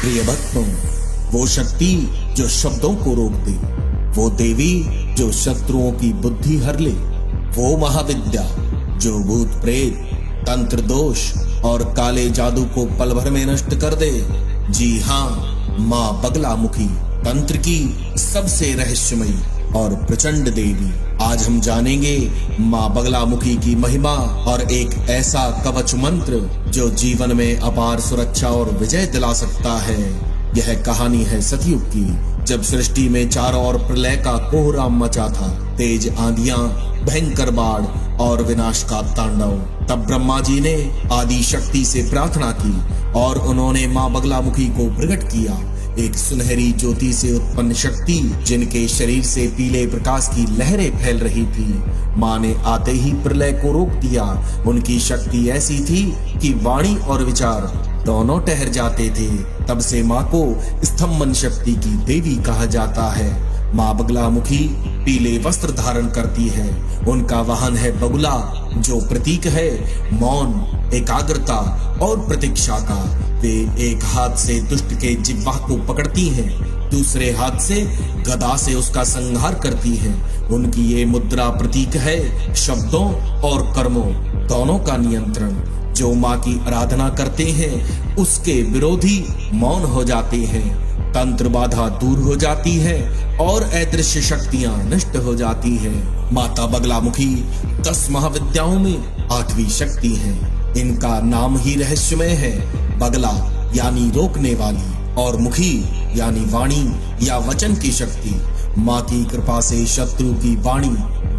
प्रिय भक्तों, वो शक्ति जो शब्दों को रोक दे, वो देवी जो शत्रुओं की बुद्धि हर ले, वो महाविद्या जो भूत प्रेत, तंत्र दोष और काले जादू को पल भर में नष्ट कर दे। जी हाँ, माँ बगलामुखी, तंत्र की सबसे रहस्यमयी और प्रचंड देवी। आज हम जानेंगे माँ बगलामुखी की महिमा और एक ऐसा कवच मंत्र जो जीवन में अपार सुरक्षा और विजय दिला सकता है। यह कहानी है सतयुग की, जब सृष्टि में चारों ओर प्रलय का कोहराम मचा था। तेज आंधियां, भयंकर बाढ़ और विनाश का तांडव। तब ब्रह्मा जी ने आदि शक्ति से प्रार्थना की और उन्होंने माँ बगलामुखी को प्रकट किया, एक सुनहरी ज्योति से उत्पन्न शक्ति जिनके शरीर से पीले प्रकाश की लहरें फैल रही थी। माँ ने आते ही प्रलय को रोक दिया। उनकी शक्ति ऐसी थी कि वाणी और विचार दोनों ठहर जाते थे। तब से माँ को स्तंभन शक्ति की देवी कहा जाता है। माँ बगलामुखी पीले वस्त्र धारण करती है। उनका वाहन है बगुला, जो प्रतीक है मौन, एकाग्रता और प्रतीक्षा का। वे एक हाथ से दुष्ट के जिह्वा को पकड़ती हैं, दूसरे हाथ से गदा से उसका संहार करती हैं। उनकी ये मुद्रा प्रतीक है शब्दों और कर्मों दोनों का नियंत्रण। जो माँ की आराधना करते हैं उसके विरोधी मौन हो जाते हैं, तंत्र बाधा दूर हो जाती है और अदृश्य शक्तियां नष्ट हो जाती हैं। माता बगलामुखी 10 महाविद्याओं में 8वीं शक्ति है। इनका नाम ही रहस्यमय है। बगला यानी रोकने वाली और मुखी यानी वाणी या वचन की शक्ति। माँ की कृपा से शत्रु की वाणी,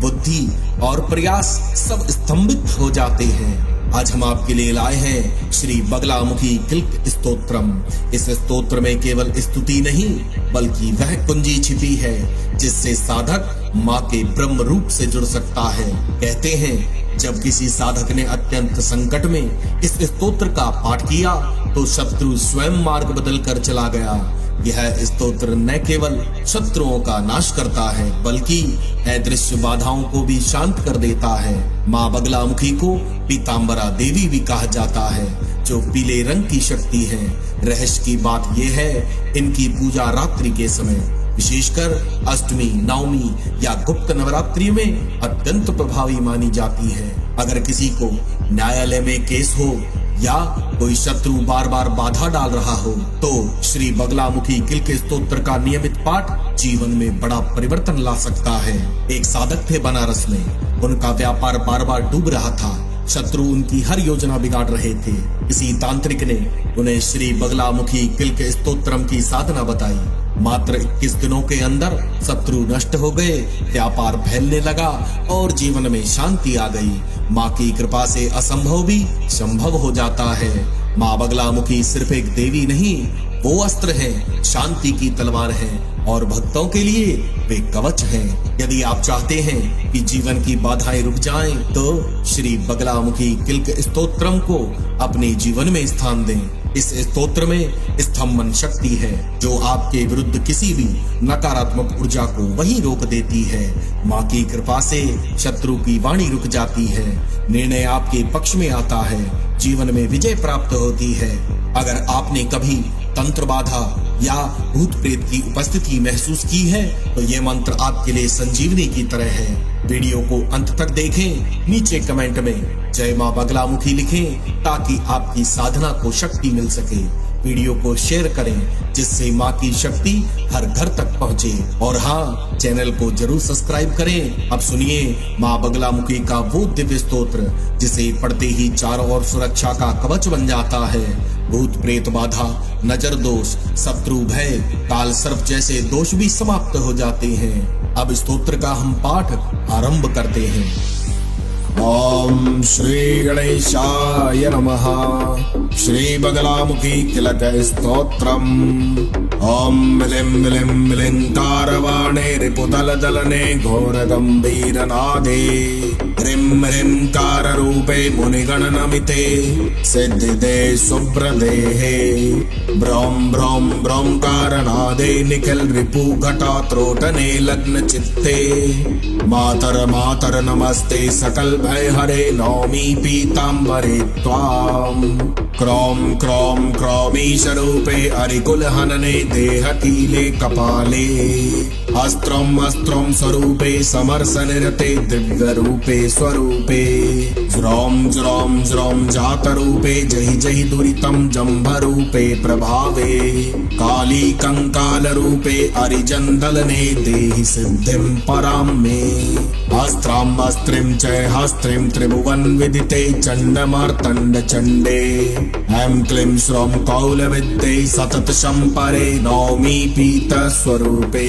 बुद्धि और प्रयास सब स्तंभित हो जाते हैं। आज हम आपके लिए लाए हैं श्री बगलामुखी किल्क स्तोत्रम। इस स्तोत्र में केवल स्तुति नहीं बल्कि वह कुंजी छिपी है जिससे साधक माँ के ब्रह्म रूप से जुड़ सकता है। कहते हैं जब किसी साधक ने अत्यंत संकट में इस स्तोत्र का पाठ किया तो शत्रु स्वयं मार्ग बदल कर चला गया। यह स्तोत्र न केवल शत्रुओं का नाश करता है बल्कि अदृश्य बाधाओं को भी शांत कर देता है। माँ बगलामुखी को पीतांबरा देवी भी कहा जाता है, जो पीले रंग की शक्ति है। रहस्य की बात यह है, इनकी पूजा रात्रि के समय, विशेषकर अष्टमी, नवमी या गुप्त नवरात्रि में अत्यंत प्रभावी मानी जाती है। अगर किसी को न्यायालय में केस हो या कोई शत्रु बार बार बाधा डाल रहा हो तो श्री बगलामुखी किल्क स्तोत्र का नियमित पाठ जीवन में बड़ा परिवर्तन ला सकता है। एक साधक थे बनारस में, उनका व्यापार बार बार डूब रहा था। शत्रु उनकी हर योजना बिगाड़ रहे थे। किसी तांत्रिक ने उन्हें श्री बगलामुखी किल्क स्तोत्रम की साधना बताई। मात्र 21 दिनों के अंदर शत्रु नष्ट हो गए, व्यापार फैलने लगा और जीवन में शांति आ गई। माँ की कृपा से असंभव भी संभव हो जाता है। माँ बगलामुखी सिर्फ एक देवी नहीं, वो अस्त्र है, शांति की तलवार है और भक्तों के लिए वे कवच हैं। यदि आप चाहते हैं कि जीवन की बाधाएं रुक जाएं, तो श्री बगलामुखी किल्क स्तोत्रम को अपने जीवन में स्थान दें। इस स्तोत्र में स्तंभन शक्ति है जो आपके विरुद्ध किसी भी नकारात्मक ऊर्जा को वहीं रोक देती है। माँ की कृपा से शत्रु की वाणी रुक जाती है, निर्णय आपके पक्ष में आता है, जीवन में विजय प्राप्त होती है। अगर आपने कभी तंत्र बाधा या भूत प्रेत की उपस्थिति महसूस की है तो ये मंत्र आपके लिए संजीवनी की तरह है। वीडियो को अंत तक देखें, नीचे कमेंट में जय माँ बगलामुखी लिखें ताकि आपकी साधना को शक्ति मिल सके। वीडियो को शेयर करें जिससे माँ की शक्ति हर घर तक पहुँचे। और हाँ, चैनल को जरूर सब्सक्राइब करें। अब सुनिए माँ बगलामुखी का वो दिव्य स्तोत्र जिसे पढ़ते ही चारों ओर सुरक्षा का कवच बन जाता है। भूत प्रेत बाधा, नजर दोष, शत्रु भय, काल सर्प जैसे दोष भी समाप्त हो जाते हैं। अब स्तोत्र का हम पाठ आरंभ करते हैं। ओम श्री गणेशाय नमः। श्री बगलामुखी किल्क स्तोत्रम। ओम मिलिं मिलिं मिलिंकारवाणे रिपुदलदलने घोर गंभीर नादे। ह्रीं ह्रीं कार रूपे मुनिगणनमिते सिद्धिदे शुभ्रदेहे। ब्रह्म ब्रह्म ब्रह्मकारनादे निखिल रिपु घटा त्रोटने लग्न चित्ते। मातर मातर नमस्ते सकल भय हरे नौमि पीतांबरे त्वाम। क्रौं क्रौं क्रौमीशरूपे अरिकुलहनने देहकीले कपाले अस्त्रं अस्त्रं स्वरूपे समरसनिरते दिव्यरूपे स्वरूपे ज्रौं ज्रौं ज्रौं जातरूपे जहि जहि दुरितं जम्भरूपे प्रभावे काली कंकालरूपे अरिजन्दलने देहि सिद्धिं परां मे अस्त्रां अस्त्रिं च हस्त्रिं त्रिभुवन विदिते चण्डमार्तण्ड चण्डे ऐं क्लीं श्रौं कौलविद्ये सतत शम्परे नौमि पीत स्वरूपे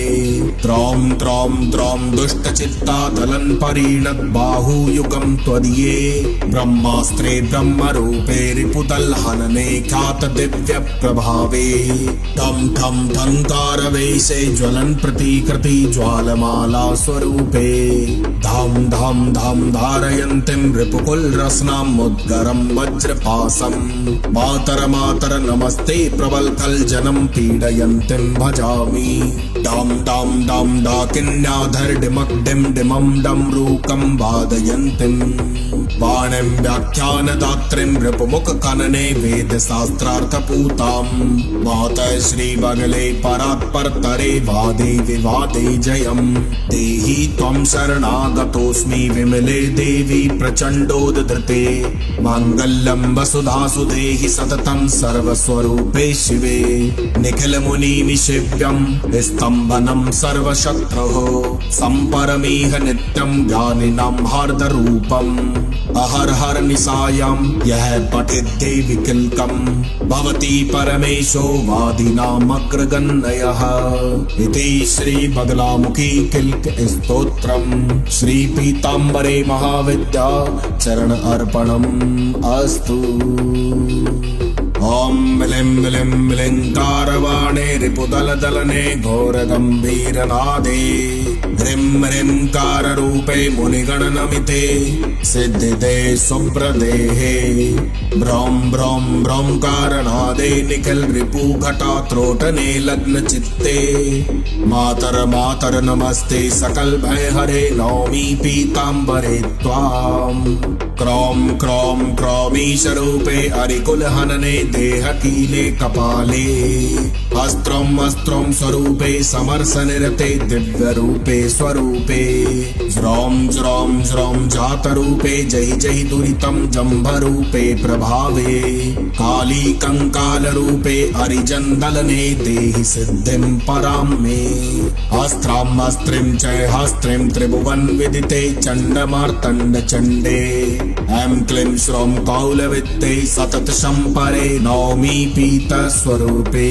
त्रौं त्रौं त्रौं दुष्टचित्ता दलन परिणत बाहुयुगं त्वदीये ब्रह्मास्त्रे ब्रह्मरूपे रिपुदलहनने ख्यात दिव्य प्रभावे ठं ठं ठंकारवेशे ज्वलन प्रतिकृति ज्वालमाला स्वरूपे धाम धाम धाम धारयन्तीं रिपुकुल रसनां मुद्गरं वज्रपासम् मातर मातर नमस्ते प्रबलखल जनं पीडयन्तीं भजामि डाम डाम डाम डाकिन्याधर डिमक डिम डिमं डमरूकं वादयन्तीं वाणीं व्याख्यानदात्रीं रिपुमुख कनने वेद शास्त्रार्थपूतां मातः श्रीबगले परात्परतरे वादे विवादे जयम् देहि त्वं शरणागतोऽस्मि विमले देवी प्रचण्डोद्धृते माङ्गल्यं वसुधासु देहि सततं सर्वस्वरूपे शिवे निखिल मुनि निशिव्यं स्तम्भनं सर्वशत्रुः सम्परमेह नित्यं ज्ञानिनां हार्दरूपम् अहर हर निशायां यह पठित देवी किल्कम् भवति परमेशो वादिनामग्रगण्यः इति श्री बगलामुखी किल्क स्तोत्रम् श्री पीताम्बरे महाविद्या चरण अर्पणम् अस्तु। ओम मिलिं मिलिं मिलिंकारवाणे रिपुदलदलने घोरगम्भीरनादे ह्रीं ह्रीं काररूपे मुनिगणनमिते सिद्धिदे शुभ्रदेहे ब्रौं ब्रौं ब्रौंकारनादे निखिल रिपुघटात्रोटने लग्न चित्ते मातर मातर नमस्ते सकल भय हरे नौमि पीताम्बरे त्वाम् क्रौं क्रौं क्रौमीशरूपे अरिकुलहनने देहकीले कपाले अस्त्रं अस्त्रं स्वरूपे समरसनिरते दिव्यरूपे स्वरूपे ज्रौं ज्रौं ज्रौं जातरूपे जहि जहि दुरितं जम्भरूपे प्रभावे काली कंकालरूपे अरिजन्दलने देहि सिद्धिं परां मे अस्त्रां अस्त्रिं च हस्त्रिं त्रिभुवन विदिते चण्डमार्तण्ड चण्डे ऐं क्लीं श्रौं कौलविद्ये सतत शम्परे नौमि पीत स्वरूपे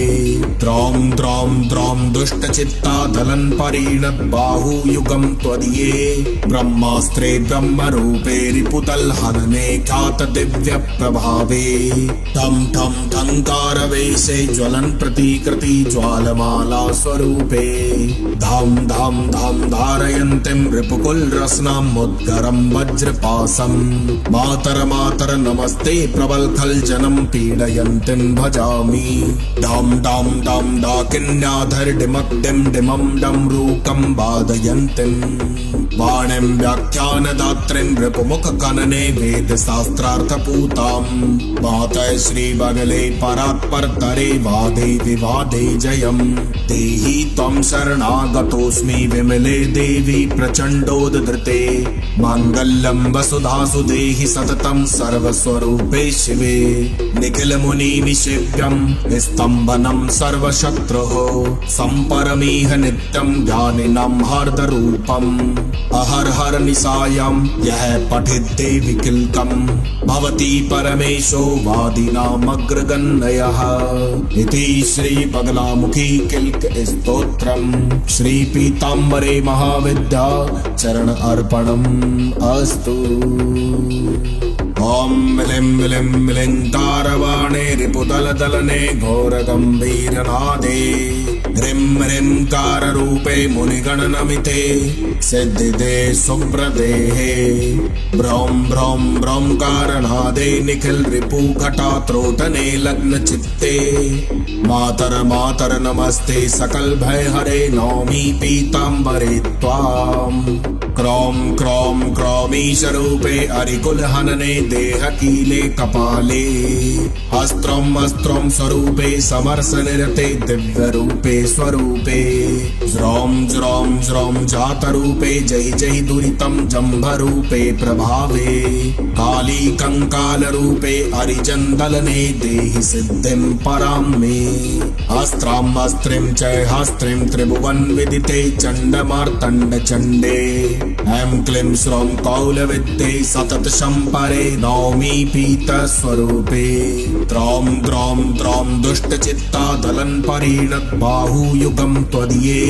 त्रौं त्रौं त्रौं दुष्टचित्ता दलन परिणत बाहुयुगं त्वदीये ब्रह्मास्त्रे ब्रह्मरूपे रिपुदलहनने ख्यात दिव्य प्रभावे ठं ठं ठंकारवेशे ज्वलन प्रतिकृति ज्वालमाला स्वरूपे धाम धाम धाम धारयन्तीं रिपुकुल रसनां मुद्गरं वज्रपासम् मातर मातर नमस्ते प्रबलखल जनं पीडयन्तीं भजामि डाम डाम डाम डाकिन्याधर डिमक डिम डिमं डमरूकं वादयन्तीं वाणीं व्याख्यानदात्रीं रिपुमुख कनने वेद शास्त्रार्थपूतां मातः श्रीबगले परात्परतरे वादे विवादे जयम् देहि त्वं शरणागतोऽस्मि विमले देवी प्रचण्डोद्धृते माङ्गल्यं वसुधासु देहि सततं सर्वस्वरूपे शिवे निखिल मुनि निशिव्यं स्तम्भनं सर्वशत्रुः सम्परमेह नित्यं ज्ञानिनां हार्दरूपम् अहर हर निशायां यह पठित देवी किल्कम् भवति परमेशो वादिनामग्रगण्यः इति श्री बगलामुखी किल्क स्तोत्रम् श्री पीताम्बरे महाविद्या चरण अर्पणम् अस्तु। ओम मिलिं मिलिं मिलिंकारवाणे रिपुदलदलने घोरगम्भीरनादे ह्रीं ह्रीं काररूपे मुनिगणनमिते सिद्धिदे शुभ्रदेहे ब्रौं ब्रौं ब्रौंकारनादे निखिल रिपुघटात्रोटने लग्न चित्ते मातर मातर नमस्ते सकल भय हरे नौमि पीताम्बरे त्वाम् क्रौं क्रौं क्रौमीशरूपे अरिकुलहनने देहकीले कपाले अस्त्रं अस्त्रं स्वरूपे समरसनिरते दिव्यरूपे स्वरूपे ज्रौं ज्रौं ज्रौं जातरूपे जय जय दुरितं जम्भरूपे प्रभावे काली कंकालरूपे अरिजन्दलने देहि सिद्धिं परां मे अस्त्रां अस्त्रिं च हस्त्रिं त्रिभुवन विदिते चण्डमार्तण्ड चण्डे ऐं क्लीं श्रौं कौलविद्ये सतत शम्परे नौमी पीत स्वरूपे त्रौं द्रौं द्रौं दुष्टचित्ता दलन परिणत बाहुयुगं त्वदीये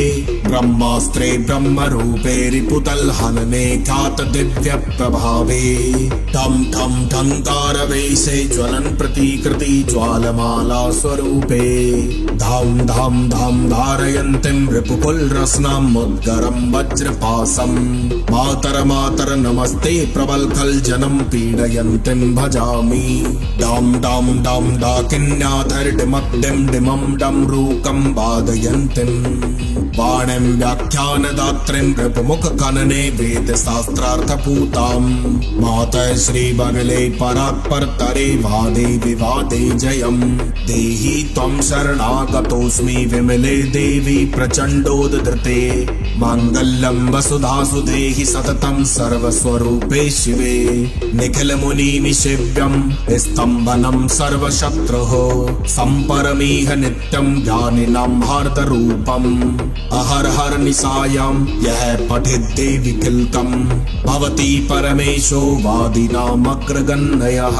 ब्रह्मास्त्रे ब्रह्मरूपे रिपुतल हनने ख्यात दिव्य प्रभावे ठं ठं ठंकारवेशे ज्वलन प्रतिकृति ज्वालमाला स्वरूपे धाम धाम धाम धारयन्तीं रिपुकुल रसनां मुद्गरं वज्रपासम् मातर मातर नमस्ते प्रबल खल जनं पीडयन्तीं भजामि डाम डाम डाम डाकिन्याधर डिमक डिम डिमं डम रूकं वादयन्तीं वाणिं व्याख्यानदात्रीं रिपुमुख कनने वेद शास्त्रार्थपूतां मातः श्री बगले परात्परतरे वादे विवादे जयं देहि त्वं शरणागतोऽस्मि विमले देवी प्रचण्डोद्धृते माङ्गल्यं वसुधासु देहि सततं सर्वस्वरूपे शिवे निखिल मुनि निषेव्यं स्तम्भनं सर्वशत्रुः सम्परमीह नित्यं ज्ञानिनां हार्दरूपम् अहर हर निशायां यह पठित देवी किल्कं भवति परमेशो वादिनामग्रगण्यः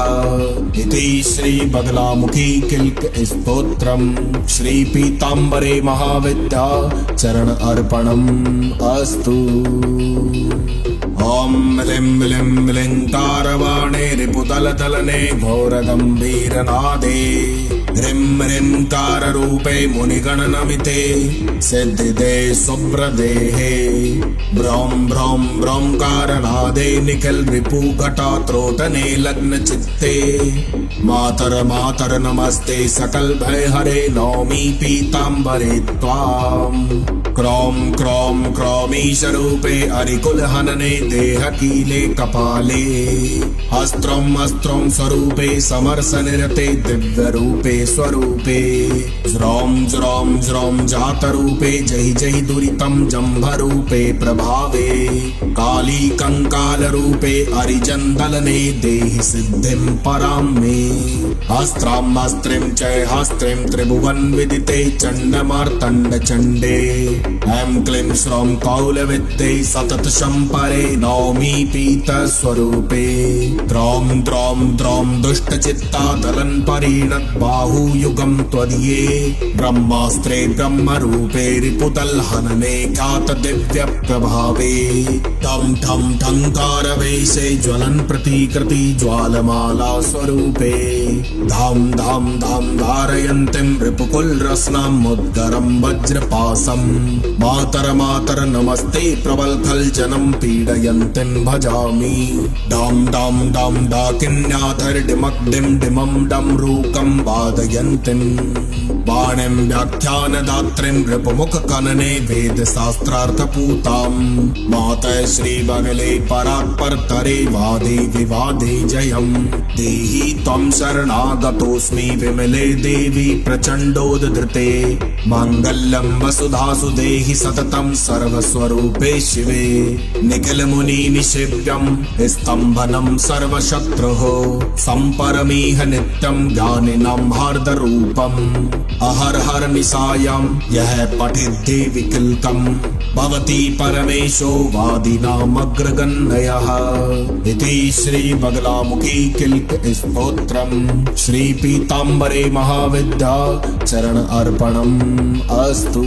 इति श्री बगलामुखी किल्क स्तोत्रम् श्री पीताम्बरे महाविद्या चरण अर्पणम् अस्तु। ओम ह्लीं ह्लीं ह्लींकारवाणे रिपुदलदलने घोरगम्भीरनादे ह्रीं ह्रीं काररूपे मुनिगणनमिते सिद्धिदे शुभ्रदेहे ब्रौं ब्रौं ब्रौंकारनादे निखिल रिपुघटात्रोटने लग्न चित्ते मातर मातर नमस्ते सकल भय हरे नौमी पीताम्बरे त्वाम् क्रौं क्रौं क्रौमीशरूपे अरिकुलहनने देहकीले कपाले अस्त्रं अस्त्रं स्वरूपे समरसनिरते दिव्यरूपे स्वरूपे ज्रौं ज्रौं ज्रौं जातरूपे जय जय दुरितं जम्भरूपे प्रभावे काली कंकालरूपे अरिजन्दलने देहि सिद्धिं परां मे अस्त्रां अस्त्रिं च हस्त्रिं त्रिभुवन विदिते चण्डमार्तण्ड चण्डे ऐं क्लीं श्रौं कौलविद्ये सतत शम्परे नौमी पीत स्वरूपे त्रौं द्रौं द्रौं दुष्टचित्ता दलन परिणत बाहुयुगं त्वदीये ब्रह्मास्त्रे ब्रह्मरूपे रिपुतल हनने ख्यात दिव्य प्रभावे ठं ठं ठंकारवेशे ज्वलन प्रतिकृति ज्वालमाला स्वरूपे धाम धाम धाम धारयन्तीं रिपुकुल रसनां मुद्गरं वज्रपासम् मातर मातर नमस्ते प्रबल खल जनं पीडयन्तीं भजामि डाम डाम डाम डाकिन्याधर डिमक डिम डिमं डम रूकं वादयन्तीं वाणिं व्याख्यानदात्रीं रिपुमुख कनने वेद शास्त्रार्थपूतां मातः श्री बगले परात्परतरे वादे विवादे जयं देहि त्वं शरणागतोऽस्मि विमले देवी प्रचण्डोद्धृते माङ्गल्यं वसुधासु देहि सततं सर्वस्वरूपे शिवे निखिल मुनि निषेव्यं स्तम्भनं सर्वशत्रुः सम्परमीह नित्यं ज्ञानिनां हार्दरूपम् अहर हर निशायां यह पठित देवी किल्कं भवति परमेशो वादिनामग्रगण्यः इति श्री बगलामुखी किल्क स्तोत्रम् श्री पीताम्बरे महाविद्या चरण अर्पणम् अस्तु।